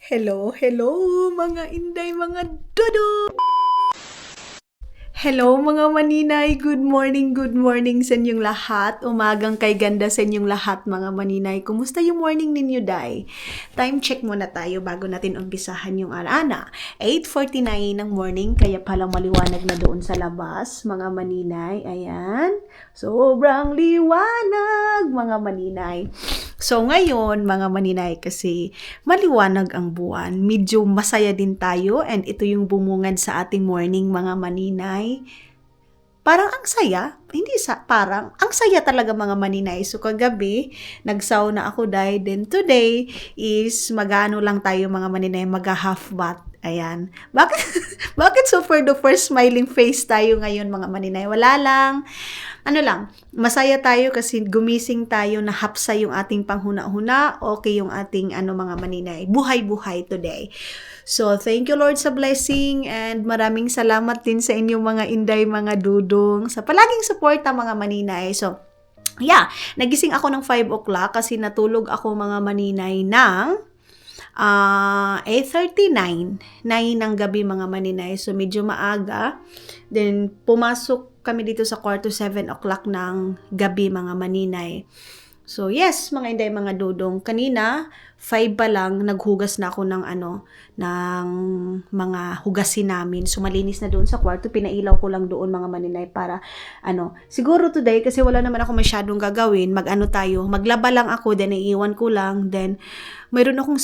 Hello, hello mga inday, mga dodo! Hello mga maninay, good morning sa inyong lahat. Umagang kay ganda sa inyong lahat mga maninay. Kumusta yung morning ninyo, day? Time check muna tayo bago natin umpisahan yung arana. 8:49 ng morning, kaya palang maliwanag na doon sa labas mga maninay. Ayan, sobrang liwanag mga maninay. So ngayon mga maninay, kasi maliwanag ang buwan, medyo masaya din tayo, and ito yung bumungad sa ating morning mga maninay. Parang ang saya, parang ang saya talaga mga maninay. So kagabi, nagsauna ako dahil, then today is magano lang tayo mga maninay, mag-half bath. Ayan. Bakit, bakit super duper smiling face tayo ngayon mga maninay? Wala lang. Ano lang, masaya tayo kasi gumising tayo na hapsa yung ating panghuna-huna, okay yung ating mga maninay. Buhay-buhay today. So, thank you Lord sa blessing, and maraming salamat din sa inyong mga inday, mga dudong, sa palaging suporta mga maninay. So, yeah, nagising ako ng 5 o'clock kasi natulog ako mga maninay ng 8:39, 9 ng gabi mga maninay. So, medyo maaga. Then, pumasok kami dito sa kwarto 7 o'clock ng gabi mga maninay. So, yes, mga inday, mga dudong. Kanina, 5 pa lang, naghugas na ako ng ng mga hugasin namin. So, malinis na doon sa kwarto. Pinailaw ko lang doon mga maninay para, siguro today, kasi wala naman ako masyadong gagawin, maglaba lang ako, then iiwan ko lang, then, mayroon akong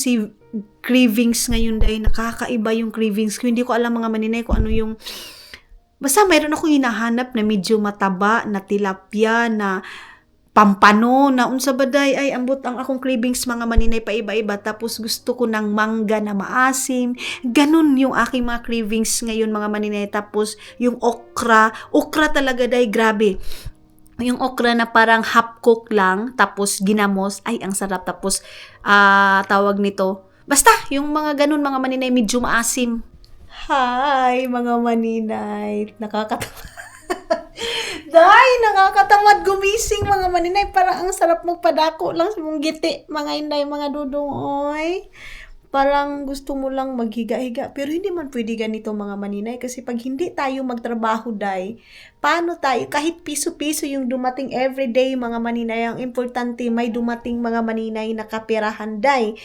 cravings ngayon dahil nakakaiba yung cravings ko. Hindi ko alam mga maninay kung ano yung, basta mayroon akong hinahanap na medyo mataba, na tilapia, na pampano, na unsa baday, ay ambot ang akong cravings mga maninay, pa iba-iba. Tapos gusto ko ng mangga na maasim. Ganun yung aking mga cravings ngayon mga maninay. Tapos yung okra talaga day, grabe. Yung okra na parang half cook lang, tapos ginamos, ay ang sarap. Tapos tawag nito, basta yung mga ganun mga maninay, medyo maasim. Hi mga maninay, nakakatamad gumising mga maninay. Parang ang sarap magpadako lang sa mong giti mga inday, mga dudong, oy. Parang gusto mo lang maghiga-higa, pero hindi man pwede ganito mga maninay, kasi pag hindi tayo magtrabaho day, paano tayo, kahit piso-piso yung dumating everyday mga maninay, ang importante may dumating mga maninay na kapirahan day.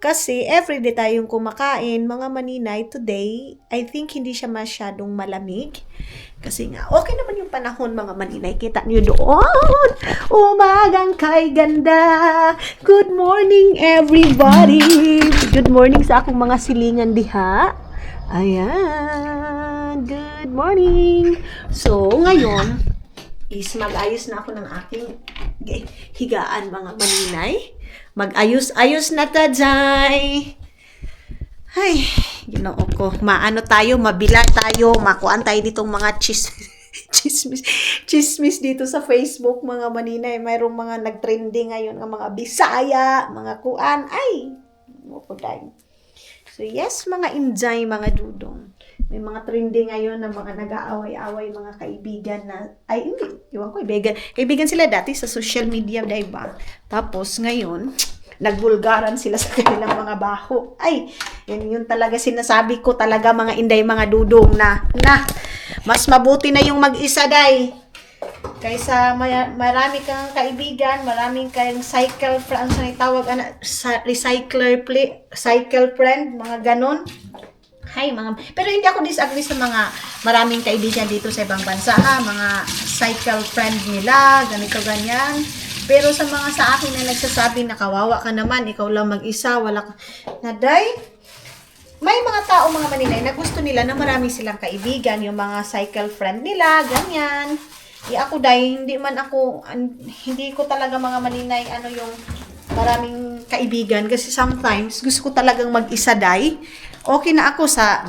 Kasi everyday tayong kumakain mga maninay. Today, I think hindi siya masyadong malamig. Kasi nga, okay naman yung panahon mga maninay. Kita niyo doon. Umagang kay ganda. Good morning everybody. Good morning sa akong mga silingan diha. Ayan. Good morning. So, ngayon, is mag-ayos na ako ng aking higaan mga maninay. Mag-ayos-ayos na ta, Jai. Ay, ginoo ko. Mabila tayo, makuan tayo ditong mga chismis dito sa Facebook, mga maninay. Mayroong mga nag-trending ngayon ng mga Bisaya, mga kuan. Ay, mukuday. So, yes, mga injay, mga dudong. May mga trending ngayon na mga nag-aaway-away, mga kaibigan na, ay hindi, iwan ko, kaibigan sila dati sa social media, diba? Tapos ngayon, nagbulgaran sila sa kanilang mga baho. Ay, yun talaga sinasabi ko talaga mga inday, mga dudong na, mas mabuti na yung mag-isa, day. Kaysa marami kang kaibigan, maraming kayong cycle friend, cycle friend, mga ganon. Pero hindi ako disagree sa mga maraming kaibigan dito sa ibang bansa, mga cycle friend nila, ganito, ganyan. Pero sa mga sa akin na nagsasabi na kawawa ka naman, ikaw lang mag-isa, wala ka, naday, may mga tao, mga maninay, na gusto nila na marami silang kaibigan, yung mga cycle friend nila, ganyan. Ako dahil hindi ko talaga mga maninay, yung maraming kaibigan, kasi sometimes gusto ko talagang mag-isa day. Okay na ako sa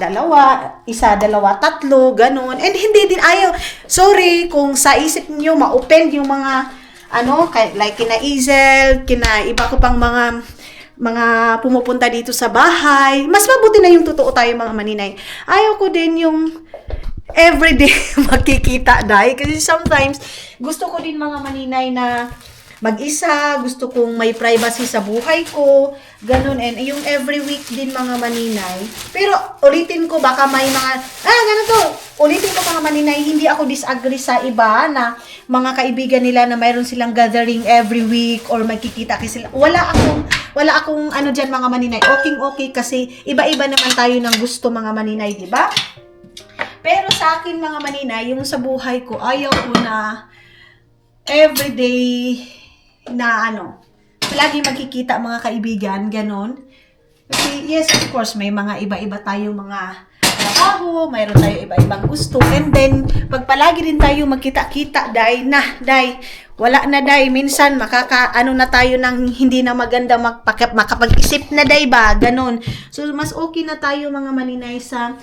isa, dalawa, tatlo, ganun. And hindi din ayaw. Sorry kung sa isip niyo ma-open yung mga like kina Izel, kina iba ko pang mga pumupunta dito sa bahay. Mas mabuti na yung totoo tayo mga maninay. Ayaw ko din yung everyday makikita dahil, kasi sometimes gusto ko din mga maninay na mag-isa, gusto kong may privacy sa buhay ko, ganun. And yung every week din mga maninay. Pero ulitin ko, baka may mga, ganito, ulitin ko mga maninay, hindi ako disagree sa iba na mga kaibigan nila na mayroon silang gathering every week or magkikita kasi sila. Wala akong ano dyan mga maninay. Okay kasi iba-iba naman tayo ng gusto mga maninay, di ba? Pero sa akin mga maninay, yung sa buhay ko, ayaw ko na everyday na palagi magkikita mga kaibigan, ganon. Kasi yes, of course, may mga iba-iba tayong mga trabaho, mayroon tayo iba-ibang gusto. And then, pag palagi din tayo magkita-kita, wala na minsan na tayo ng hindi na maganda makapag-isip na ba, ganon. So, mas okay na tayo mga maninay sa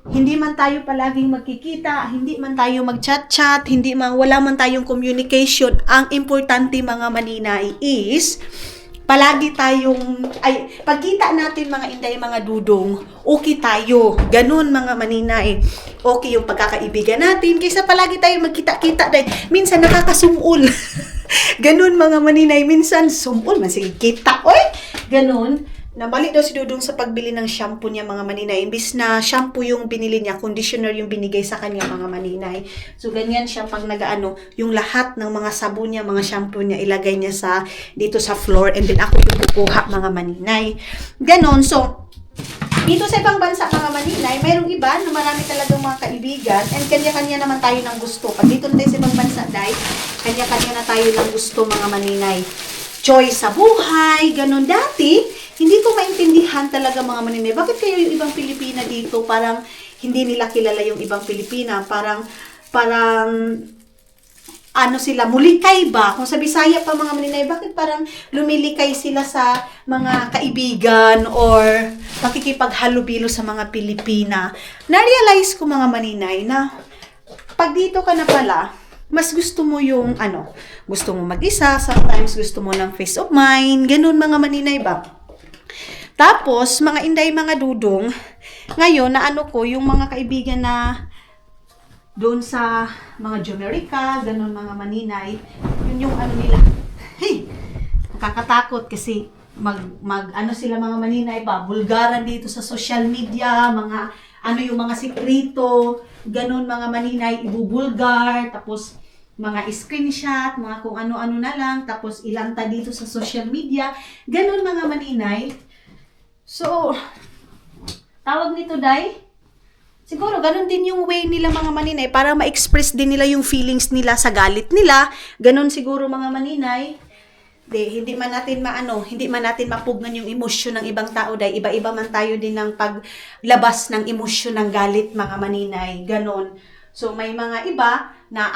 hindi man tayo palaging magkikita, hindi man tayo mag-chat-chat, wala man tayong communication. Ang importante mga maninay is palagi tayong, pagkita natin mga inday, mga dudong, okay tayo. Ganun mga maninay. Okay yung pagkakaibigan natin, kaysa palagi tayong magkita-kita. Minsan nakakasumul. Ganun mga maninay. Minsan sumul, sige kita. Ganun. Nabalik daw si Dudong sa pagbili ng shampoo niya mga maninay. Imbis na shampoo yung binili niya, conditioner yung binigay sa kanya mga maninay. So ganyan siya pag yung lahat ng mga sabon niya, mga shampoo niya, ilagay niya dito sa floor and then ako yung kukuha mga maninay. Ganon. So, dito sa ibang bansa mga maninay, mayroong iba na marami talagang mga kaibigan and kanya-kanya naman tayo ng gusto. Pag dito na tayo sa ibang bansa, kanya-kanya na tayo ng gusto mga maninay. Choice sa buhay, ganon. Dati, hindi ko maintindihan talaga mga maninay. Bakit kayo yung ibang Pilipina dito, parang hindi nila kilala yung ibang Pilipina? Parang sila, mulikay ba? Kung sa Bisaya pa mga maninay, bakit parang lumilikay sila sa mga kaibigan or makikipaghalubilo sa mga Pilipina? Na-realize ko mga maninay na pag dito ka na pala, mas gusto mo yung gusto mo mag-isa, sometimes gusto mo ng peace of mind, ganun mga maninay ba? Tapos, mga inday, mga dudong, ngayon, yung mga kaibigan na doon sa mga Jomerica, ganun mga maninay, yun yung nila. Nakakatakot kasi sila mga maninay ba, bulgaran dito sa social media, mga yung mga sikrito, ganun mga maninay, ibubulgar, tapos mga screenshot, mga kung ano-ano na lang, tapos ilanta dito sa social media, ganun mga maninay. So, tawag nito, siguro, ganun din yung way nila mga maninay para ma-express din nila yung feelings nila sa galit nila. Ganun siguro mga maninay. Hindi man natin mapugnan yung emosyon ng ibang tao, iba-iba man tayo din ng paglabas ng emosyon ng galit mga maninay. Ganun. So, may mga iba na,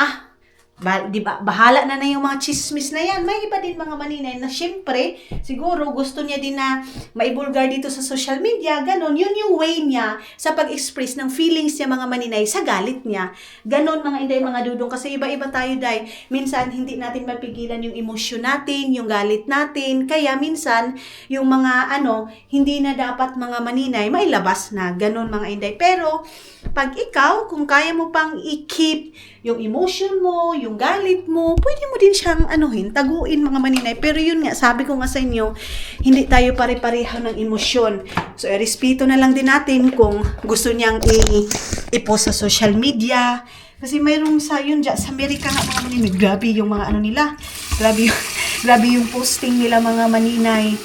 bahala na yung mga chismis na yan. May iba din mga maninay na syempre, siguro gusto niya din na maibulgar dito sa social media, ganon. Yun yung way niya sa pag-express ng feelings niya mga maninay sa galit niya. Ganon mga inday, mga dudong. Kasi iba-iba tayo, minsan hindi natin mapigilan yung emosyon natin, yung galit natin. Kaya minsan, yung mga hindi na dapat mga maninay, mailabas na. Ganon mga inday. Pero, pag ikaw, kung kaya mo pang i-keep yung emotion mo, yung galit mo, pwede mo din siyang taguin mga maninay. Pero yun nga, sabi ko nga sa inyo, hindi tayo pare-pareho ng emosyon. So, respeto na lang din natin kung gusto niyang i-post sa social media. Kasi mayroong sa Amerika nga mga maninay, grabe yung mga nila. Grabe yung posting nila mga maninay.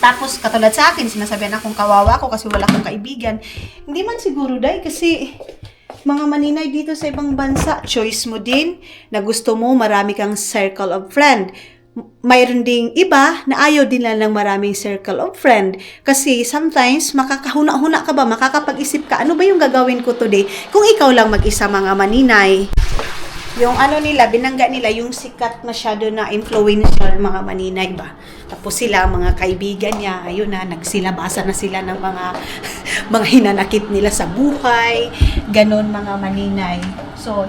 Tapos, katulad sa akin, sinasabihan akong kawawa ako kasi wala akong kaibigan. Hindi man siguro, kasi mga maninay dito sa ibang bansa, choice mo din na gusto mo marami kang circle of friend. Mayroon ding iba na ayaw din lang ng maraming circle of friend. Kasi sometimes, makakahuna-huna ka ba? Makakapag-isip ka, ano ba yung gagawin ko today? Kung ikaw lang mag-isa mga maninay. Yung binangga nila, yung sikat masyado na influencer mga maninay ba? Tapos sila, mga kaibigan niya, ayun na, nagsilabasa na sila ng mga hinanakit nila sa buhay. Ganon mga maninay. So,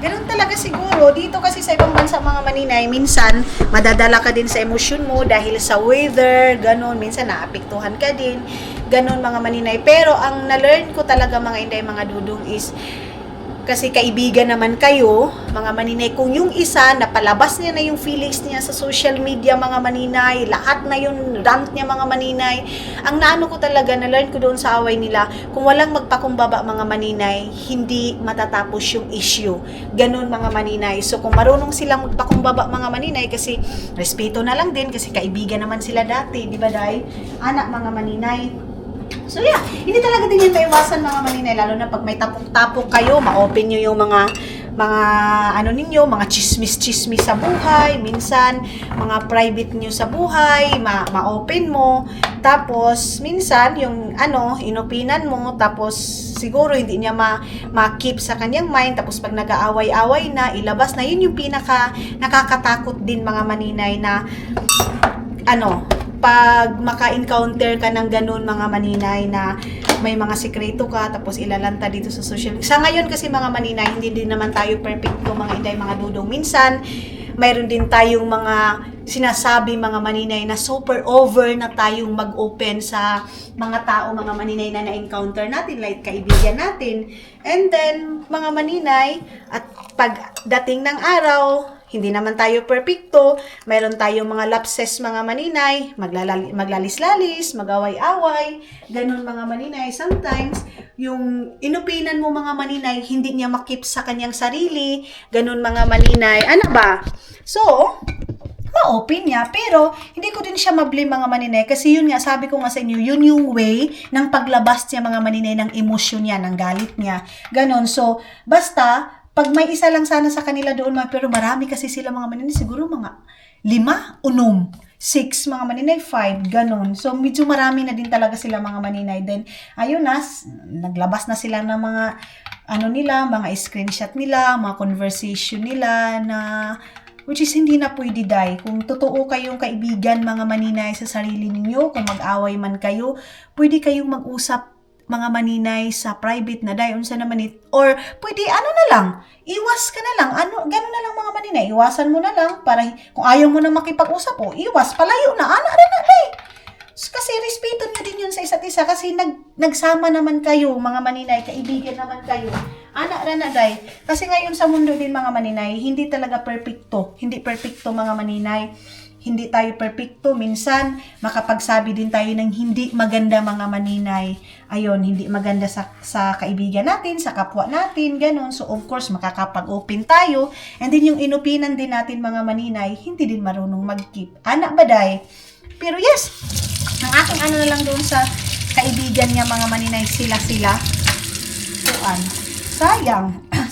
ganon talaga siguro. Dito kasi sa ibang bansa mga maninay, minsan, madadala ka din sa emosyon mo dahil sa weather, ganon. Minsan, naapektuhan ka din. Ganon mga maninay. Pero, ang na-learn ko talaga mga inday, mga dudong is, Kasi kaibigan naman kayo, mga maninay. Kung yung isa, napalabas niya na yung feelings niya sa social media, mga maninay, lahat na yung rant niya, mga maninay. Ang naano ko talaga, na-learn ko doon sa away nila, kung walang magpakumbaba, mga maninay, hindi matatapos yung issue. Ganun, mga maninay. So, kung marunong silang magpakumbaba, mga maninay, kasi respeto na lang din, kasi kaibigan naman sila dati, di ba, Day? Anak, mga maninay. So yeah, hindi talaga din yung maiwasan, mga maninay, lalo na pag may tapok-tapok kayo, ma-open nyo yung mga ano ninyo, mga chismis-chismis sa buhay, minsan mga private nyo sa buhay, ma-open mo, tapos minsan yung inopinan mo, tapos siguro hindi niya ma-keep sa kanyang mind, tapos pag nag-aaway-away na, ilabas na, yun yung pinaka nakakatakot din, mga maninay, na pag maka-encounter ka ng ganun, mga maninay, na may mga sikreto ka, tapos ilalanta dito sa social media. Sa ngayon kasi, mga maninay, hindi din naman tayo perfecto, mga inday, mga dudong. Minsan, mayroon din tayong mga sinasabi, mga maninay, na super over na tayong mag-open sa mga tao, mga maninay, na na-encounter natin, like kaibigan natin. And then, mga maninay, at pagdating ng araw, hindi naman tayo perfecto, mayroon tayong mga lapses, mga maninay, maglalis-lalis, mag-away-away, ganun, mga maninay. Sometimes, yung inopinan mo, mga maninay, hindi niya makip sa kanyang sarili, ganun, mga maninay. Ano ba? So, ma-open niya, pero hindi ko din siya ma-blame, mga maninay, kasi yun nga, sabi ko nga sa inyo, yun yung way ng paglabas niya, mga maninay, ng emosyon niya, ng galit niya, ganun. So, basta, pag may isa lang sana sa kanila doon, pero marami kasi sila, mga maninay, siguro mga 5, 6, mga maninay, 5, ganun. So, medyo marami na din talaga sila, mga maninay. Then, ayun na, naglabas na sila ng mga, mga screenshot nila, mga conversation nila, na, which is hindi na pwede, Day. Kung totoo kayong kaibigan, mga maninay, sa sarili ninyo, kung mag-away man kayo, pwede kayong mag-usap, mga maninay, sa private na, Day, unsa naman or pwede na lang, iwas ka na lang, gano'n na lang, mga maninay, iwasan mo na lang, para kung ayaw mo na makipag-usap, iwas, palayo na, rin na, Day. Kasi respeto nyo din yun sa isa't isa, kasi nagsama naman kayo, mga maninay, kaibigan naman kayo, rin na, Day. Kasi ngayon sa mundo din, mga maninay, hindi talaga perfecto, mga maninay. Hindi tayo perfecto. Minsan, makapagsabi din tayo ng hindi maganda, mga maninay. Ayun, hindi maganda sa kaibigan natin, sa kapwa natin, ganun. So, of course, makakapag-open tayo. And then, yung inopinan din natin, mga maninay, hindi din marunong mag-keep. Anak ba, Day? Pero yes, ang aking na lang doon sa kaibigan niya, mga maninay, sila.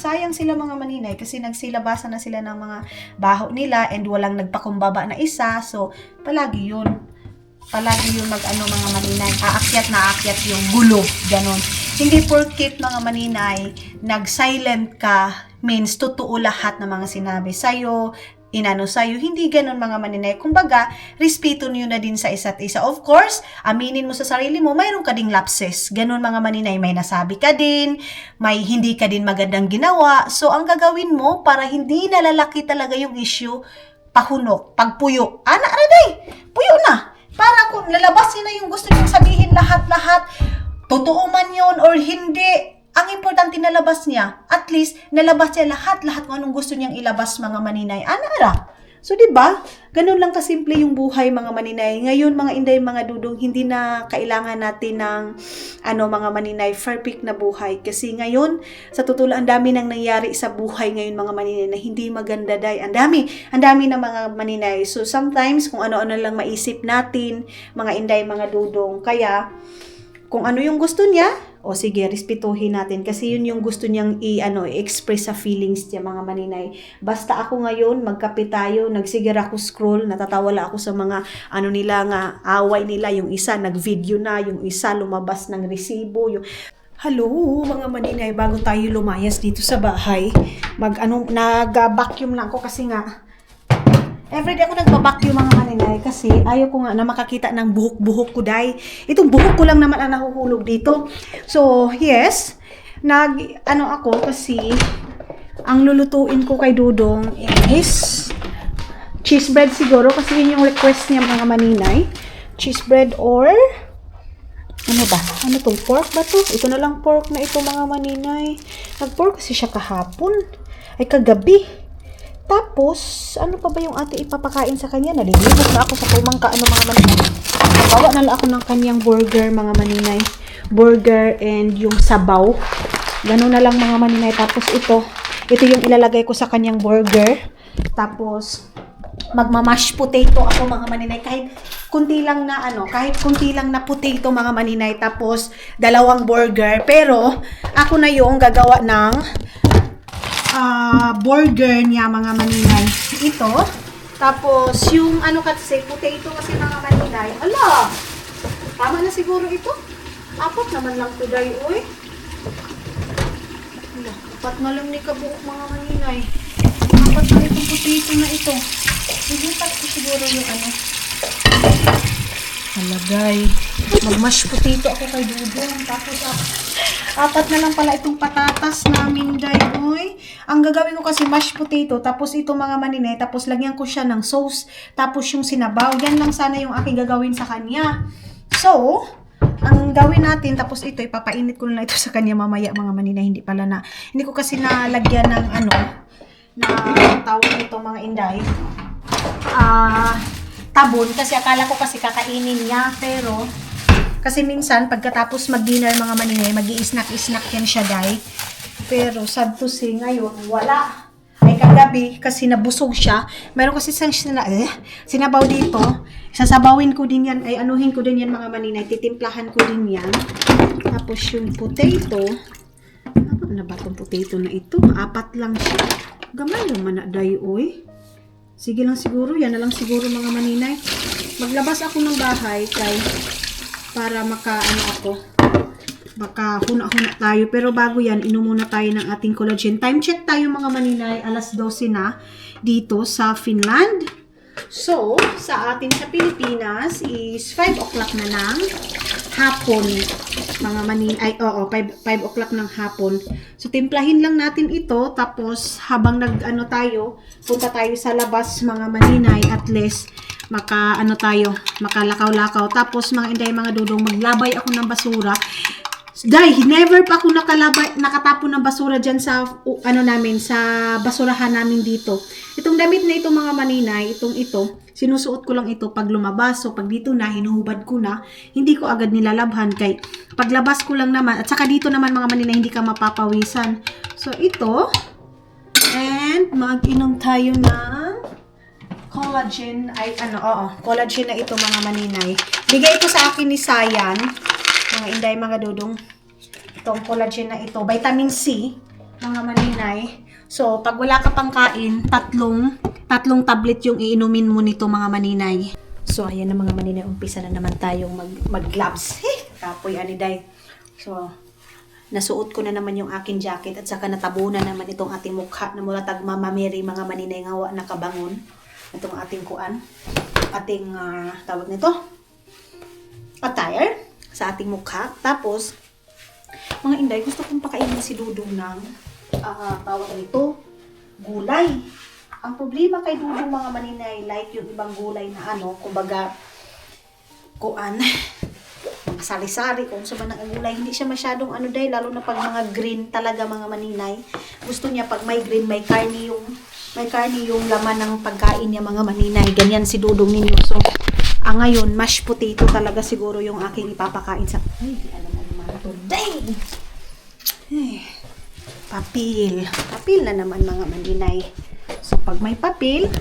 Sayang sila, mga maninay, kasi nagsilabasan na sila ng mga baho nila and walang nagpakumbaba na isa. So, palagi yun mga maninay, aakyat yung gulo, ganon. Hindi porket, mga maninay, nag-silent ka, means totoo lahat ng mga sinabi sa'yo, sa'yo, hindi ganun, mga maninay. Kumbaga, respeto niyo na din sa isa't isa. Of course, aminin mo sa sarili mo, mayroon ka ding lapses. Ganun, mga maninay, may nasabi ka din, may hindi ka din magandang ginawa. So, ang gagawin mo, para hindi nalalaki talaga yung issue, pahunok, pagpuyo. Aray, puyo na. Para kung lalabas na yung gusto niyong sabihin, lahat-lahat, totoo man yun or hindi, ang importante nalabas niya. At least, nalabas niya lahat kung anong gusto niyang ilabas, mga maninay. So, diba? Ganun lang kasimple yung buhay, mga maninay. Ngayon, mga inday, mga dudong, hindi na kailangan natin ng, mga maninay, perfect na buhay. Kasi ngayon, sa totoo lang, ang dami nang nangyari sa buhay ngayon, mga maninay, na hindi maganda, Day. Ang dami na, mga maninay. So, sometimes, kung ano-ano lang maisip natin, mga inday, mga dudong. Kaya, kung ano yung gusto niya, sige, respetuhin natin. Kasi yun yung gusto niyang i-express sa feelings niya, mga maninay. Basta ako ngayon, magkape tayo, nagsigir ako scroll, natatawala ako sa mga nila nga, away nila. Yung isa, nag-video na, yung isa, lumabas ng resibo, Hello, mga maninay, bago tayo lumayas dito sa bahay, nag-vacuum lang ako kasi nga, everyday ako nagbabacuum, mga maninay, kasi ayaw ko nga na makakita ng buhok-buhok ko, Day. Itong buhok ko lang naman ang nahuhulog dito. So, yes, ako kasi ang lulutuin ko kay Dudong is cheese bread siguro, kasi yun yung request niya, mga maninay. Cheese bread or Ano ba? Ano tong pork ba to? Ito na lang pork na ito mga maninay. Nag-pork kasi siya kahapon. Ay kagabi. Tapos, ano pa ba yung ate ipapakain sa kanya? Nalilibot na ako sa pumangka mga maninay. Bawa na lang ako ng kanyang burger mga maninay. Burger and yung sabaw. Ganun na lang mga maninay. Tapos ito yung ilalagay ko sa kanyang burger. Tapos, magmamash potato ako mga maninay. Kahit kunti lang na potato mga maninay. Tapos, dalawang burger. Pero, ako na yung gagawa ng burger niya mga maninay. Ito. Tapos, yung kasi, potato kasi mga maninay. Ala! Tama na siguro ito. Apat naman lang to day, uy. Ala, apat na lang ni kabuok mga maninay. Apat na itong potato na ito. Ilipat ko siguro yung Halagay. Mag-mash potato ako kay Dudong. Tapos, apat na lang pala itong patatas namin, day, uy. Ang gagawin ko kasi mashed potato, tapos ito mga maninay, tapos lagyan ko siya ng sauce, tapos yung sinabaw. Yan lang sana yung aking gagawin sa kanya. So, ang gawin natin, tapos ito, ipapainit ko na ito sa kanya mamaya mga maninay. Hindi ko kasi nalagyan ng na tawag nito mga inday. Tabon, kasi akala ko kasi kakainin niya, pero kasi minsan pagkatapos mag-dinner mga maninay, mag-i-snack yan siya, day. Pero sad to say, ngayon wala. Ay kagabi kasi nabusog siya. Meron kasi sinabaw dito. Sasabawin ko din yan, ay anuhin ko din yan mga maninay, titimplahan ko din yan. Tapos yung potato, ano na ba itong potato na ito? Apat lang siya. Gamay naman na, day, oy. Sige lang siguro, yan na lang siguro mga maninay. Maglabas ako ng bahay para makahuna-huna tayo. Pero bago yan, inom muna tayo ng ating collagen. Time check tayo mga maninay, alas 12 na dito sa Finland. So, sa atin sa Pilipinas is 5 o'clock na ng hapon. Mga maninay, 5 o'clock ng hapon. So, timplahin lang natin ito. Tapos, habang punta tayo sa labas mga maninay, at least, makalakaw-lakaw. Tapos, mga inday, mga dudong, maglabay ako ng basura. Dahil, never pa ako nakatapon ng basura dyan sa, sa basurahan namin dito. Itong damit na ito mga maninay, ito, sinusuot ko lang ito pag lumabas. So, pag dito na, hinuhubad ko na, hindi ko agad nilalabhan. Kay, paglabas ko lang naman, at saka dito naman mga maninay, hindi ka mapapawisan. So, ito, and mag-inom tayo ng collagen, collagen na ito mga maninay. Bigay ito sa akin ni Sayan, mga inday, mga dudong. Itong collagen na ito, vitamin C, mga maninay. So, pag wala ka pang kain, tatlong tablet yung iinumin mo nito mga maninay. So, ayan na mga maninay, umpisa na naman tayong mag-gloves. Kapoy aniday. So, nasuot ko na naman yung aking jacket at saka natabunan naman itong ating mukha na mula tagmamamiri mga maninay ngawa nakabangon. Itong ating tawag nito, attire sa ating mukha. Tapos, mga inday, gusto kong pakainin si Dudong ng tawag nito, gulay. Ang problema kay Dudong mga maninay, like yung ibang gulay na kumbaga, mga sari-sari, kung sa mga gulay, hindi siya masyadong lalo na pag mga green talaga mga maninay. Gusto niya pag may green, may karni yung laman ng pagkain niya mga maninay. Ganyan si Dudong ninyo. So, ngayon, mashed potato talaga siguro yung aking ipapakain sa... Ay, alam naman today. Papil. Papil na naman mga maninay. So, pag may papil,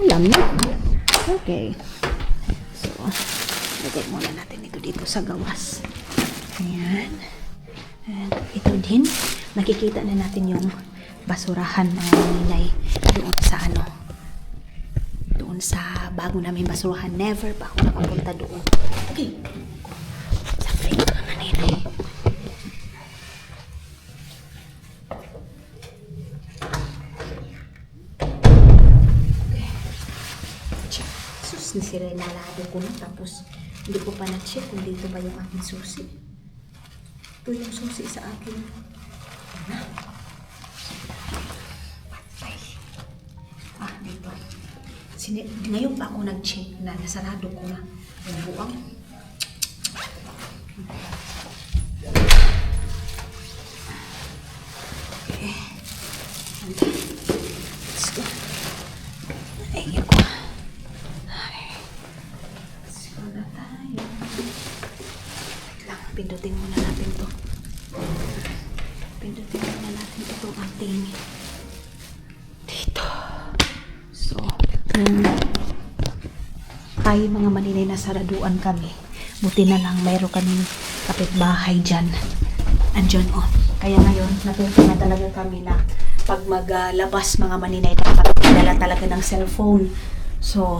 alam na. Okay. So, lagay muna natin ito dito sa gawas. Ayan. And ito din, nakikita na natin yung basurahan ng maninay doon sa bago namin basurahan. Never pa ako nakapunta doon. Okay. Sabi ko mga maninay. Nalado ko na, tapos hindi ko pa na-check kung dito ba yung aking susi. Ito yung susi sa akin. Dito. Ngayon pa ako nag-check na nasarado ko na yung buwang. Pindutin muna natin to. Pindutin muna natin itong ating dito. So, tayo mga maninay na saraduan kami. Buti na lang mayroon kaming kapitbahay dyan. Andyan oh. Kaya ngayon, natuto na talaga kami na pag maglabas mga maninay, dapat dala talaga ng cellphone. So,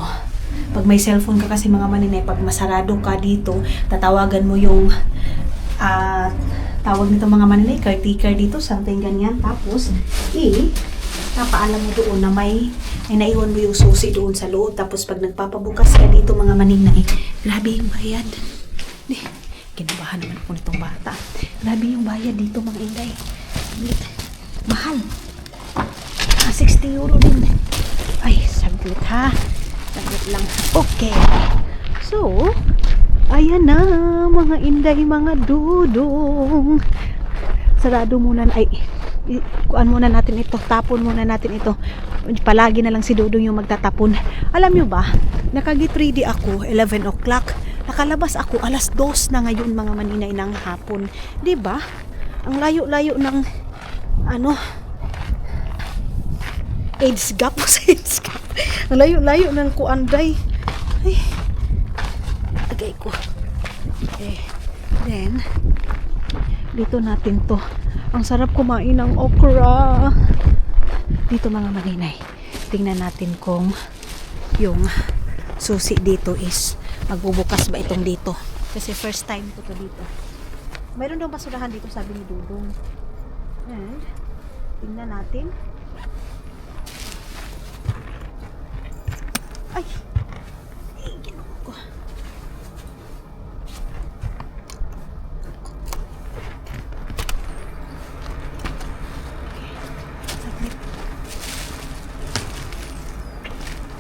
pag may cellphone ka kasi mga maninay, pag masarado ka dito, tatawagan mo yung tawag nito mga maninay, caretaker dito, something ganyan. Tapos, napaalam mo doon na may naiwan mo yung susi doon sa loob. Tapos pag nagpapabukas ka dito mga maninay, grabe yung bayad. Kinabahan naman ako nitong bata. Grabe yung bayad dito mga inday. Mahal. 60 euro din. Ay, saglit ha. Saglit lang. Okay. So, ayan na mga inday, mga dudong. Sarado muna. Ay, kuan muna natin ito. Tapon muna natin ito. Palagi na lang si Dudong yung magtatapon. Alam nyo ba, nakag-get ready ako 11 o'clock. Nakalabas ako alas 2 na ngayon mga maninay ng hapon. 'Di ba? Ang layo-layo ng age gap sa age gap. Ang layo-layo ng kuanday. Ay. Agay ko. Okay. Then dito natin 'to. Ang sarap kumain ng okra. Dito mga maninay. Tingnan natin kung yung susi dito is magbubukas ba itong dito. Kasi first time ko to dito. Mayroon daw basurahan dito sabi ni Dudong. And tingnan natin. Ay! Ay, ginawa ko.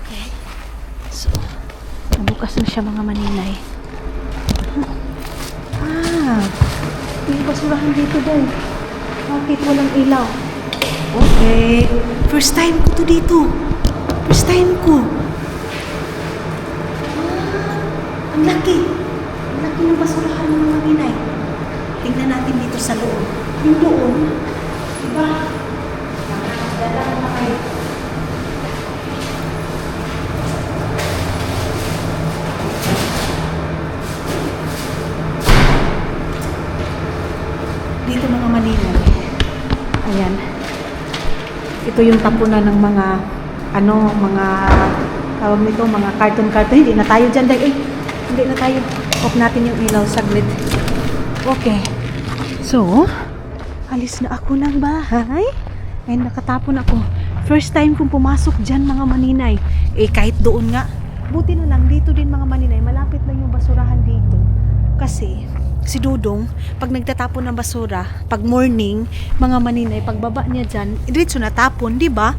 Okay. So, nabukas na siya mga maninay. May basurahan dito din. Bakit walang ilaw? Okay. First time ko to dito. First time ko. Ang laki. Ang laki ng basurahan ng mga maninay. Tingnan natin dito sa loob. Yung doon. Diba? Nakakadala na kayo. Dito mga maninay. Ayan. Ito yung tapunan ng mga mga tawag nito, mga carton. Hindi na tayo dyan. Hindi na tayo. Off natin yung ilaw saglit. Okay. So, alis na ako ng bahay. And nakatapon ako. First time kong pumasok dyan mga maninay. Kahit doon nga. Buti na lang dito din mga maninay. Malapit lang yung basurahan dito. Kasi si Dudong, pag nagtatapon ng basura, pag morning, mga maninay, pagbaba niya dyan, diretso na tapon, di ba?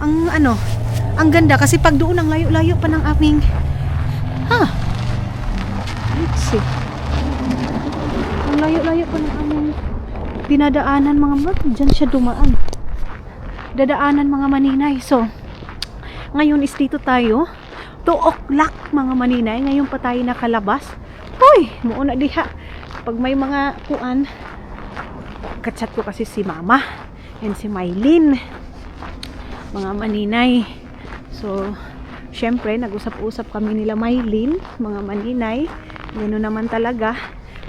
Ang ganda kasi pag doon ang layo-layo pa ng aming let's see. Ang layo-layo pa ng aming dinadaanan mga dyan siya dumaan. Dadaanan mga maninay. So, ngayon is dito tayo. 2 o'clock mga maninay. Ngayon pa tayo nakalabas. Hoy, muuna diha. Pag may mga kuan, kachat ko kasi si Mama and si Mylene, mga maninay. So, syempre, nag-usap-usap kami nila Mylene, mga maninay. Gano'n naman talaga.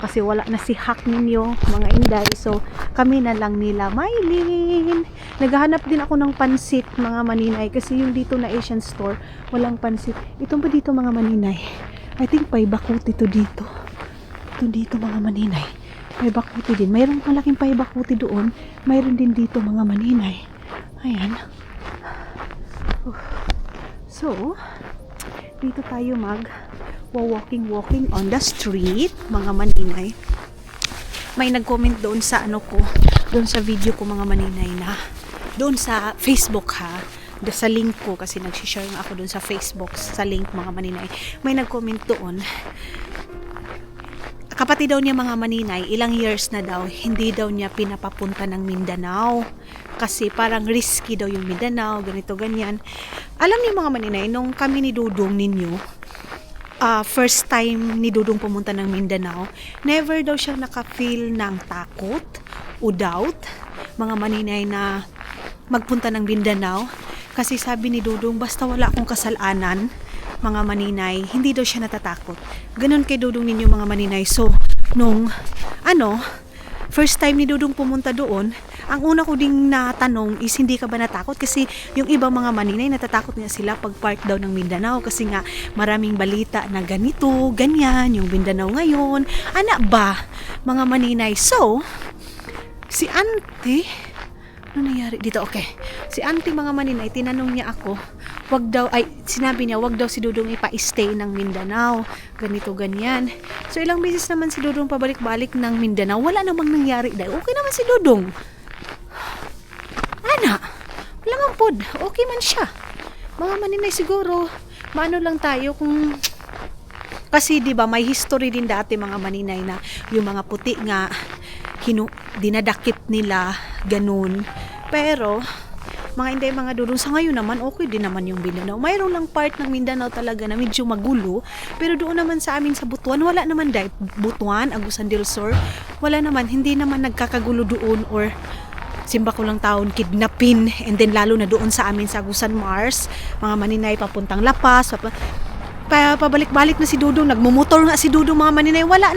Kasi wala na si Hack ninyo, mga inday. So, kami na lang nila Mylene. Naghahanap din ako ng pansit, mga maninay. Kasi yung dito na Asian store, walang pansit. Ito ba dito mga maninay? I think paibakuti to dito. Dito mga maninay. May bakuti din. Mayroong malaking paibakuti doon. Mayroon din dito mga maninay. Ayan. So, dito tayo walking on the street mga maninay. May nag-comment doon sa doon sa video ko mga maninay na doon sa Facebook sa link ko kasi nag-share nga ako doon sa Facebook sa link mga maninay. May nag-comment doon. Kapatid daw niya mga maninay, ilang years na daw, hindi daw niya pinapapunta ng Mindanao. Kasi parang risky daw yung Mindanao, ganito, ganyan. Alam niyo mga maninay, nung kami ni Dudong ninyo, first time ni Dudong pumunta ng Mindanao, never daw siya naka-feel ng takot o doubt, mga maninay, na magpunta ng Mindanao. Kasi sabi ni Dudong, basta wala akong kasalanan, mga maninay, hindi daw siya natatakot. Ganon kay Dudong ninyo, mga maninay. So, nung first time ni Dudong pumunta doon, ang una ko ding natanong is, hindi ka ba natakot? Kasi yung ibang mga maninay, natatakot nga sila pag part daw ng Mindanao. Kasi nga, maraming balita na ganito, ganyan, yung Mindanao ngayon. Anak ba, mga maninay? So, si auntie, ano nangyari dito? Okay. Si auntie, mga maninay, tinanong niya ako, sinabi niya, wag daw si Dudong ipa-stay ng Mindanao. Ganito, ganyan. So, ilang beses naman si Dudong pabalik-balik ng Mindanao. Wala namang nangyari dahil okay naman si Dudong. Ana, wala man pod. Okay man siya. Mga maninay, siguro, maano lang tayo kung... Kasi, di ba, may history din dati, mga maninay, na yung mga puti nga, dinadakip nila, ganun. Pero, mga Inday, mga Dudong, sa ngayon naman, okay din naman yung Mindanao. Mayroon lang part ng Mindanao talaga na medyo magulo, pero doon naman sa amin sa Butuan, wala naman dahil Butuan, Agusan del Sur, wala naman, hindi naman nagkakagulo doon, or simba ko lang taon, kidnapin, and then lalo na doon sa amin sa Agusan Mars, mga maninay, papuntang Lapas, pabalik-balik na si Dudong, nagmumotor nga si Dudong, mga maninay, wala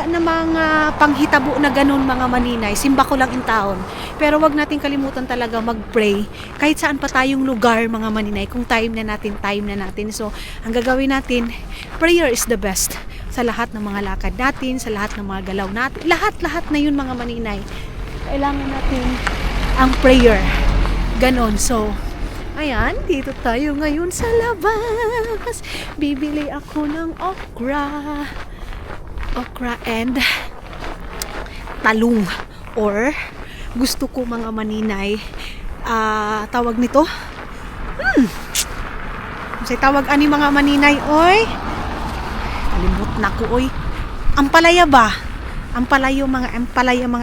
namang panghitabo na ganun, mga maninay. Simba ko lang in taon. Pero wag natin kalimutan talaga mag-pray kahit saan pa tayong lugar, mga maninay, kung time na natin. So, ang gagawin natin, prayer is the best sa lahat ng mga lakad natin, sa lahat ng mga galaw natin, lahat na yun, mga maninay. Kailangan natin ang prayer. Ganon. So, ayan, dito tayo ngayon sa labas. Bibili ako ng okra and talong, or gusto ko, mga maninay, tawag nito, kasi tawag ani, mga maninay, oy, kalimut na ko, oy, ampalaya ba? Ampalaya, mga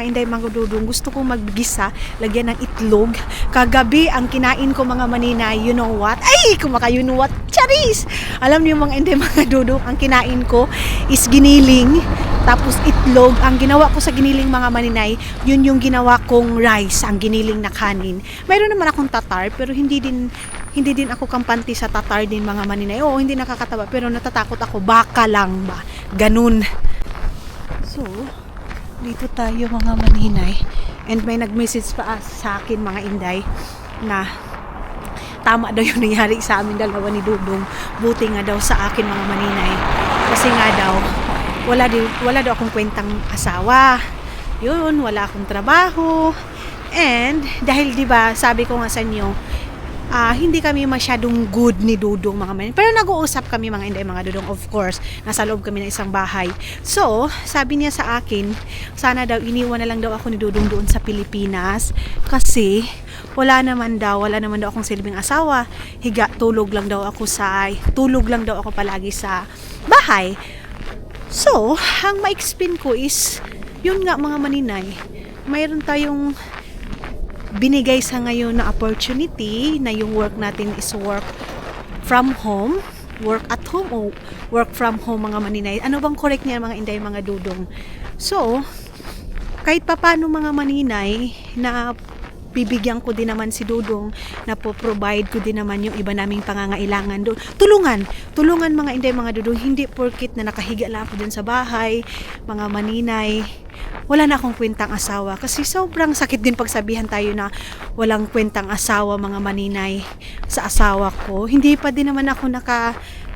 Inday, mga Dudong, gusto ko maggisa, lagyan ng itlog. Kagabi, ang kinain ko, mga maninay, you know what? Ay, you know what? Charis! Alam niyo, mga Inday, mga Dudong, ang kinain ko is giniling, tapos itlog. Ang ginawa ko sa giniling, mga maninay, yun yung ginawa kong rice, ang giniling na kanin. Mayroon naman akong tatar, pero hindi din ako kampante sa tatar din, mga maninay. Oo, hindi nakakatawa, pero natatakot ako, baka lang ba? Ganun. So, dito tayo, mga maninay, and may nag-message pa sa akin, mga Inday, na tama daw yung nangyari sa amin dalawa ni Dudong. Buti nga daw sa akin, mga maninay, kasi nga daw wala daw akong kwentang asawa, yun, wala akong trabaho, and dahil, di ba, sabi ko nga sa inyo, hindi kami masyadong good ni Dudong, mga maninay. Pero nag-uusap kami, mga Inday, mga Dudong, of course. Nasa loob kami ng isang bahay. So, sabi niya sa akin, sana daw iniwan na lang daw ako ni Dudong doon sa Pilipinas. Kasi, wala naman daw akong silbing asawa. Tulog lang daw ako palagi sa bahay. So, ang ma-explain ko is, yun nga, mga maninay, mayroon tayong binigay sa ngayon na opportunity na yung work natin is work from home, work at home o work from home, mga maninay. Ano bang correct niya, mga Inday, mga Dudong? So, kahit papano, mga maninay, na bibigyan ko din naman si Dudong, na po-provide ko din naman yung iba naming pangangailangan doon. Tulungan, mga Inday, mga Dudong. Hindi porkit na nakahiga lang ako dun sa bahay, mga maninay, wala na akong kwentang asawa. Kasi sobrang sakit din pagsabihan tayo na walang kwentang asawa, mga maninay, sa asawa ko. Hindi pa din naman ako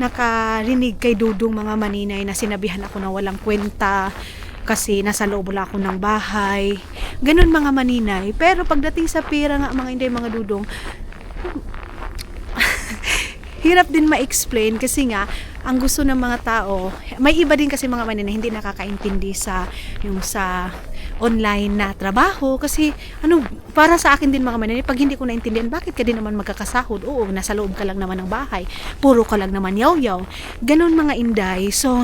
nakarinig kay Dudong, mga maninay, na sinabihan ako na walang kwenta kasi nasa loob lang ako ng bahay. Ganun, mga maninay. Pero pagdating sa pera nga, mga Inday, mga Dudong, hirap din ma-explain kasi nga ang gusto ng mga tao, may iba din kasi, mga maninay, hindi nakakaintindi sa online na trabaho. Kasi para sa akin din, mga maninay, pag hindi ko naintindihan, bakit ka din naman magkakasahod? Oo, nasa loob ka lang naman ng bahay, puro ka lang naman yaw-yaw. Ganon, mga Inday. So,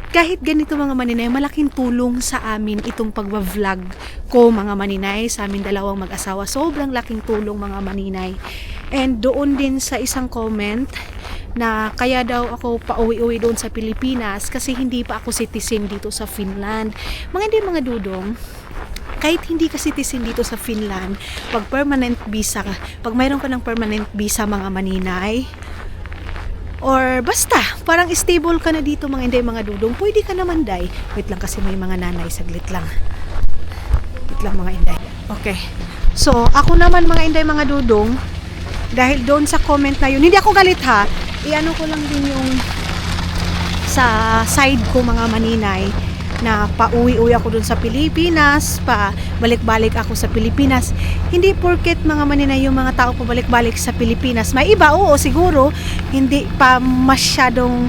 kahit ganito, mga maninay, malaking tulong sa amin itong pagba-vlog ko, mga maninay, sa amin dalawang mag-asawa. Sobrang laking tulong, mga maninay. And doon din sa isang comment na kaya daw ako pauwi-uwi doon sa Pilipinas kasi hindi pa ako citizen dito sa Finland. Mga dudong, kahit hindi ka citizen dito sa Finland, pag permanent visa ka, pag mayroon ka ng permanent visa mga maninay, or basta, parang stable ka na dito mga inday mga dudong, pwede ka naman day. Wait lang kasi may mga nanay, saglit lang. Wait lang mga inday. Okay. So, ako naman mga inday mga dudong, dahil doon sa comment na yun, hindi ako galit ha, iano ko lang din yung sa side ko mga maninay, na pauwi-uwi ako dun sa Pilipinas, pa balik-balik ako sa Pilipinas. Hindi porket mga maninay yung mga tao pabalik-balik sa Pilipinas. May iba, oo, siguro, hindi pa masyadong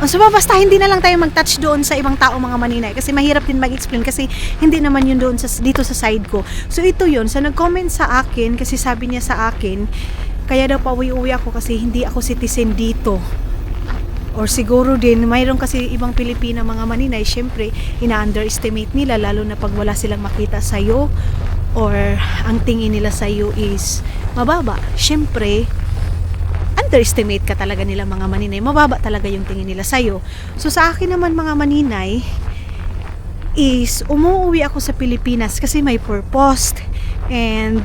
so basta hindi na lang tayo mag-touch doon sa ibang tao mga maninay kasi mahirap din mag-explain kasi hindi naman yun doon dito sa side ko. So ito yun, sa nag-comment sa akin kasi sabi niya sa akin, kaya daw pauwi-uwi ako kasi hindi ako citizen dito. Or siguro din, mayroon kasi ibang Pilipina mga maninay, syempre, ina-underestimate nila lalo na pag wala silang makita sa'yo or ang tingin nila sa'yo is mababa. Syempre, underestimate ka talaga nila mga maninay. Mababa talaga yung tingin nila sa'yo. So sa akin naman mga maninay, is umuwi ako sa Pilipinas kasi may purpose. And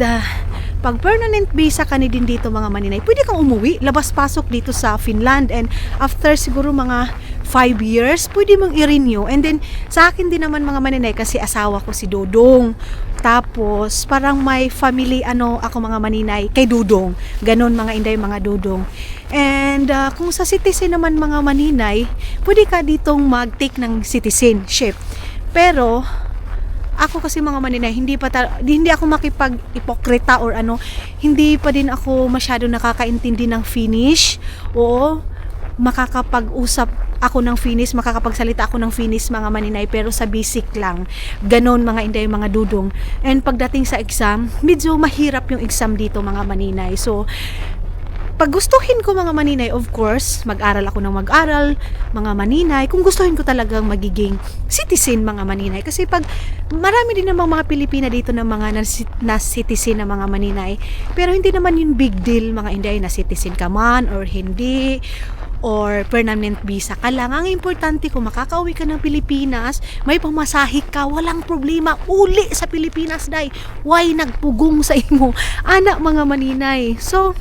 pag permanent visa ka ni din dito mga maninay, pwede kang umuwi, labas-pasok dito sa Finland, and after siguro mga 5 years, pwede mong i-renew. And then sa akin din naman mga maninay kasi asawa ko si Dodong. Tapos parang may family ako mga maninay kay Dudong. Ganon mga inday mga Dudong. And kung sa citizen naman mga maninay, pwede ka ditong mag-take ng citizenship. Pero ako kasi mga maninay, hindi ako makipag-ipokrita or hindi pa din ako masyado nakakaintindi ng Finnish o makakapag-usap ako ng Finnish, makakapagsalita ako ng Finnish mga maninay, pero sa basic lang. Ganon mga inday mga dudong. And pagdating sa exam, medyo mahirap yung exam dito mga maninay. So pag gustuhin ko mga maninay, of course, mag-aral ako ng mag-aral, mga maninay, kung gustuhin ko talagang magiging citizen mga maninay. Kasi pag marami din namang mga Pilipina dito na mga na citizen na mga maninay, pero hindi naman yung big deal mga inday na citizen ka man or hindi, or permanent visa ka lang. Ang importante kung makakauwi ka ng Pilipinas, may pamasahe ka, walang problema, uli sa Pilipinas day. Why nagpugong sa imo? Anak mga maninay. So,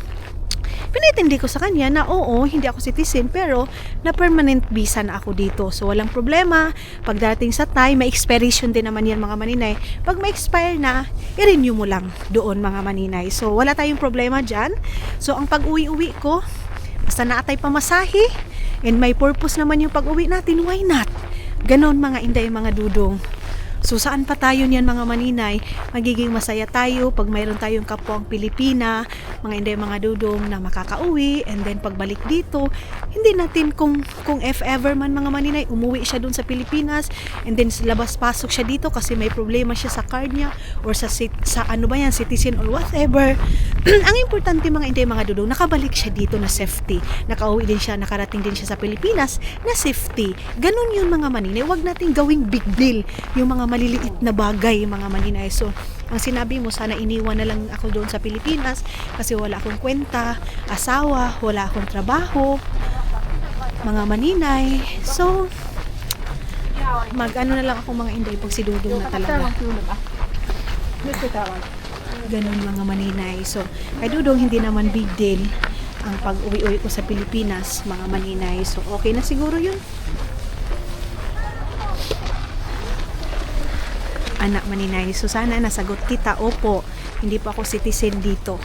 pinitindi ko sa kanya na oo, hindi ako citizen pero na permanent visa na ako dito. So walang problema, pagdating sa time, may expiration din naman yan mga maninay. Pag may expire na, i-renew mo lang doon mga maninay. So wala tayong problema dyan. So ang pag-uwi-uwi ko, basta naatay pamasahe and may purpose naman yung pag-uwi natin, why not? Ganon mga inday mga dudong. So saan pa tayo niyan mga maninay? Magiging masaya tayo pag mayroon tayong kapwang Pilipina, mga inday mga dudong na makakauwi, and then pagbalik dito, hindi natin kung if ever man mga maninay, umuwi siya dun sa Pilipinas, and then labas-pasok siya dito kasi may problema siya sa card niya or sa citizen or whatever. Ang importante mga inday mga dudong, nakabalik siya dito na safety. Nakauwi din siya, nakarating din siya sa Pilipinas na safety. Ganun yun mga maninay. Huwag natin gawing big deal yung mga maliliit na bagay mga maninay. So, ang sinabi mo, sana iniwan na lang ako doon sa Pilipinas kasi wala akong kwenta, asawa, wala akong trabaho, mga maninay. So, mag-ano na lang ako mga inday pag si Dudong na talaga. Ganun mga maninay. So, kay Dudong hindi naman big deal ang pag-uwi-uwi ko sa Pilipinas mga maninay. So, okay na siguro yun. Anak maninay. So sana nasagot kita, opo, hindi pa ako citizen dito.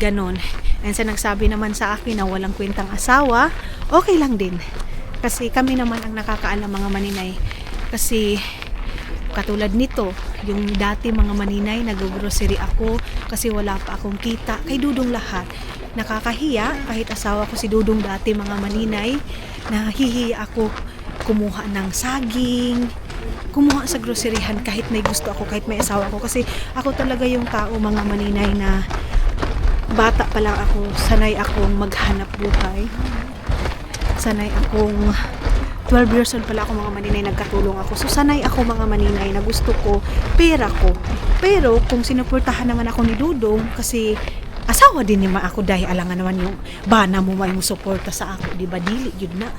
Ganon. And sa nagsabi naman sa akin na walang kwentang asawa, okay lang din. Kasi kami naman ang nakakaalam mga maninay. Kasi katulad nito, yung dati mga maninay, nag-grocery ako kasi wala pa akong kita. Kay Dudong lahat. Nakakahiya, kahit asawa ko si Dudong dati mga maninay, nahihiya ako kumuha ng saging, kumuha sa groceryhan kahit may gusto ako, kahit may asawa ako, kasi ako talaga yung tao mga maninay na bata pa lang ako, sanay akong maghanap buhay, sanay akong 12 years old pala ako mga maninay, nagkatulong ako, so sanay ako mga maninay na gusto ko pera ko. Pero kung sinuportahan naman ako ni Dudong kasi asawa din ni ako dahil alangan naman yung bana mo may mo suporta sa ako, di ba? Dili yun na,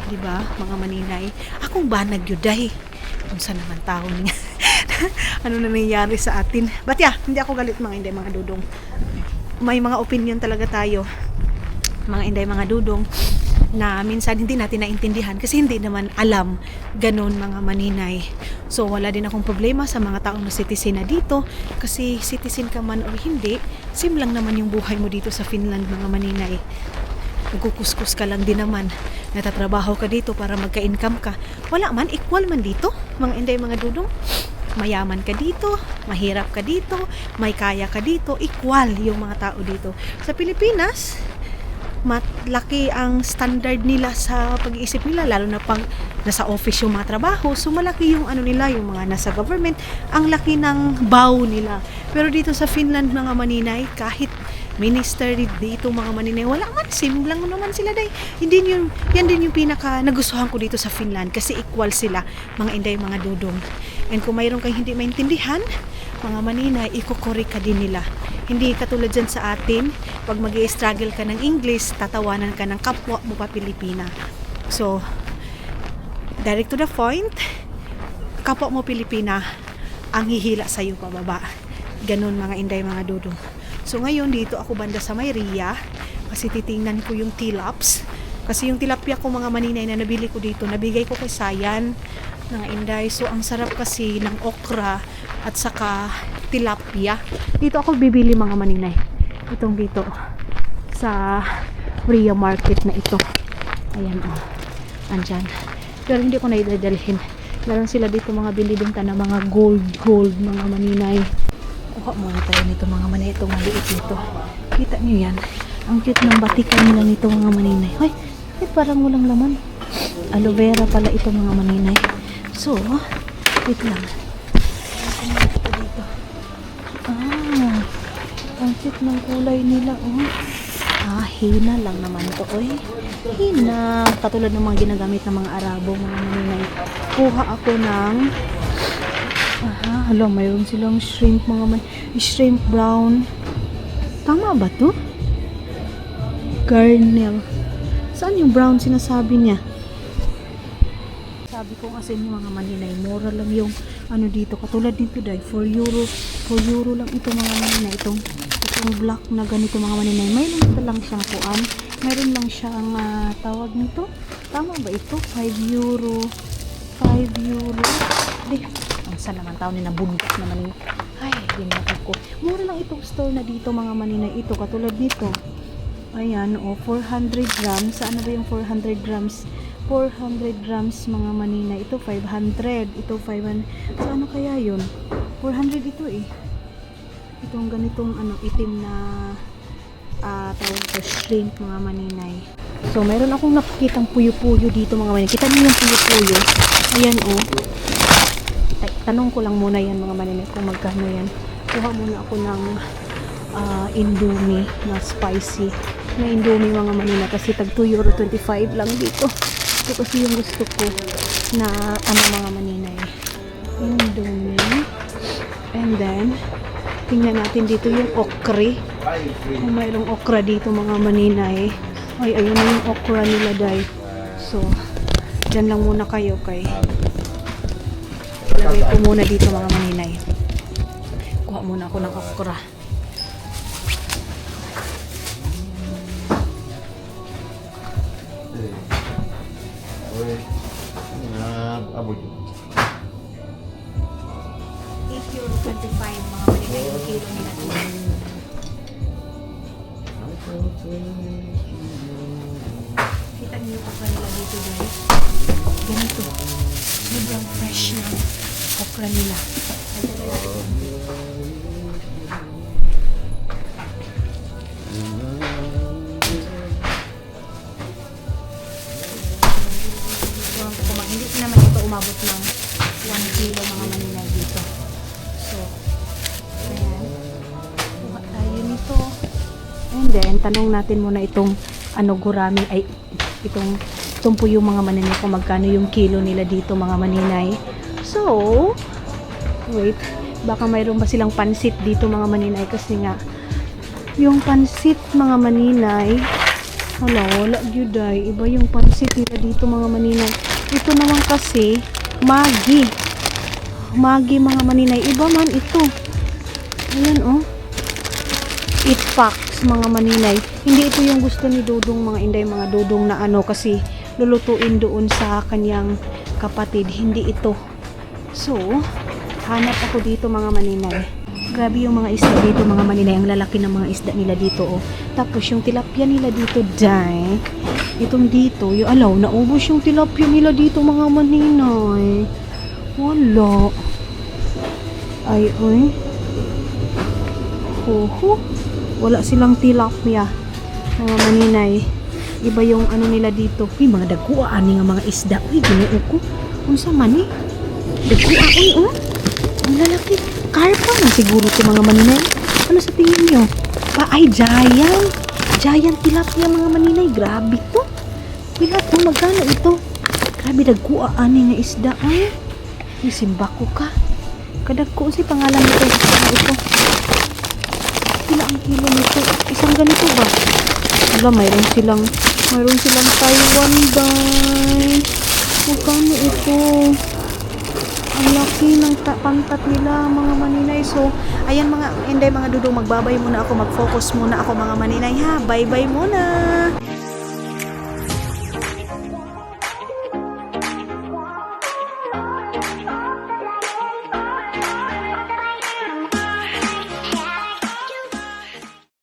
di ba mga maninay, akong banag yun dahil kung saan naman tao niya. Ano na nangyayari sa atin, but yeah, hindi ako galit mga inday mga dudong, may mga opinion talaga tayo mga inday mga dudong na minsan hindi natin naintindihan kasi hindi naman alam ganon mga maninay. So wala din akong problema sa mga taong na citizen na dito kasi citizen ka man o hindi, same lang naman yung buhay mo dito sa Finland mga maninay. Nagkukuskus ka lang din naman, natatrabaho ka dito para magka-income ka, wala man, equal man dito mga inday mga dudong. Mayaman ka dito, mahirap ka dito, may kaya ka dito, equal yung mga tao dito. Sa Pilipinas, malaki ang standard nila sa pag-iisip nila, lalo na pang nasa office yung mga trabaho, so malaki yung ano nila, yung mga nasa government, ang laki ng bow nila. Pero dito sa Finland mga maninay, kahit minister dito mga maninay, wala man, same lang naman sila day. Hindi yun, yan din yung pinaka nagustuhan ko dito sa Finland kasi equal sila mga inday mga dudong. And kung mayroon kang hindi maintindihan mga maninay, ikukorek ka din nila. Hindi katulad dyan sa atin, pag mag-i-struggle ka ng English, tatawanan ka ng kapwa mo pa Pilipina. So direct to the point, kapwa mo Pilipina ang hihila sa'yo pababa. Ganun mga inday mga dudong. So ngayon dito ako banda sa Mayria kasi titingnan ko yung tilaps. Kasi yung tilapia ko mga maninay na nabili ko dito, nabigay ko kay Sayan mga inday. So ang sarap kasi ng okra at saka tilapia. Dito ako bibili mga maninay. Itong dito sa Ria Market na ito. Ayan o. Andyan. Pero hindi ko na idadalhin. Meron sila dito mga binibenta na mga gold mga maninay. Kuha muna tayo nito mga maninay. Itong maliit nito. Kita nyo yan. Ang cute ng batikan nila nito mga maninay. Hoy, parang walang laman. Aloe vera pala ito mga maninay. So, wait lang. Ang cute ng kulay nila. Hina lang naman to. Hina. Katulad ng mga ginagamit ng mga Arabo mga maninay. Kuha ako ng hala, mayroon silang shrimp mga shrimp brown. Tama ba to? Garnel. Saan yung brown sinasabi niya? Sabi ko kasi yung mga maninay, mura lang yung ano dito. Katulad dito dahil 4 euro lang ito mga maninay. Itong black na ganito mga maninay. Mayroon lang siyang kuan. Mayroon lang siyang tawag nito. Tama ba ito? 5 euro. 5 euro. Ang saan naman tao ni nabundak naman yun. Ay, dinatag ko. Mura lang itong store na dito mga maninay. Ito, katulad dito. Ayan, 400 grams. Saan na ba yung 400 grams? 400 grams mga maninay. Ito 500. Ito 500. Saan na kaya yun? 400 ito eh. Itong ganitong itim na tawag ko shrimp mga maninay. So, mayroon akong nakikitang puyo-puyo dito mga maninay. Kita niyo yung puyo-puyo. Ayan tanong ko lang muna yan mga maninay kung magkano yan. Kuha muna ako ng Indomie na spicy na Indomie mga maninay kasi tag 2.25 lang dito. Ito kasi yung gusto ko na mga maninay. Indomie. And then tingnan natin dito yung okra. Kung mayroong okra dito mga maninay. Ay, ayun na yung okra nila dahil. So, dyan lang muna kayo kay ilagay ko muna dito mga maninay. Kuha muna ako ng okra. Abot. 8.25 mga maninay yung kilo nila. Kita niyo pa nila dito guys. Ganito. Sobrang fresh na okra nila. Hindi naman ito umabot ng 1 kilo mga maninay dito. So, ayan. Kuha tayo nito. And then, tanong natin muna itong gurami ay itong po yung mga maninay kung magkano yung kilo nila dito mga maninay. So, wait, baka mayroon ba silang pansit dito mga maninay kasi nga Yung pansit mga maninay. Hala, wala gyud ay. Iba yung pansit nila dito mga maninay. Ito naman kasi Maggi. Maggi mga maninay. Iba man ito. Ayan oh. 8 packs mga maninay. Hindi ito yung gusto ni Dudong mga inday, mga Dudong na ano kasi lulutuin doon sa kanyang kapatid. Hindi ito. So, hanap ako dito mga maninay. Grabe yung mga isda dito mga maninay. Ang lalaki ng mga isda nila dito oh. Tapos yung tilapia nila dito dai. Itong dito, yung alaw, naubos yung tilapia nila dito mga maninay. Wala. Ay. Hoho. Wala silang tilapia. Mga maninay. Iba yung ano nila dito. Uy, mga daguaan nga mga isda. Uy, ginoo ko. Unsa man eh? Daguaan oh. Ang lalaki. Karpa na siguro ito mga maninay. Ano sa tingin nyo? Ay, giant. Giant tilapia mga maninay. Grabe to. Pila to, magkano ito? Grabe, daguaan nga isda. Ay, simba ko ka. Kadagko si pangalan nito. Ito. Pila ang kilo nito? Isang ganito ba? Wala, mayroon silang Taiwan guys. Magkano ito? Ang laki ng pantat nila mga maninay. So, ayan mga Dudong, magbabay muna ako, mag-focus muna ako mga maninay ha. Bye-bye muna.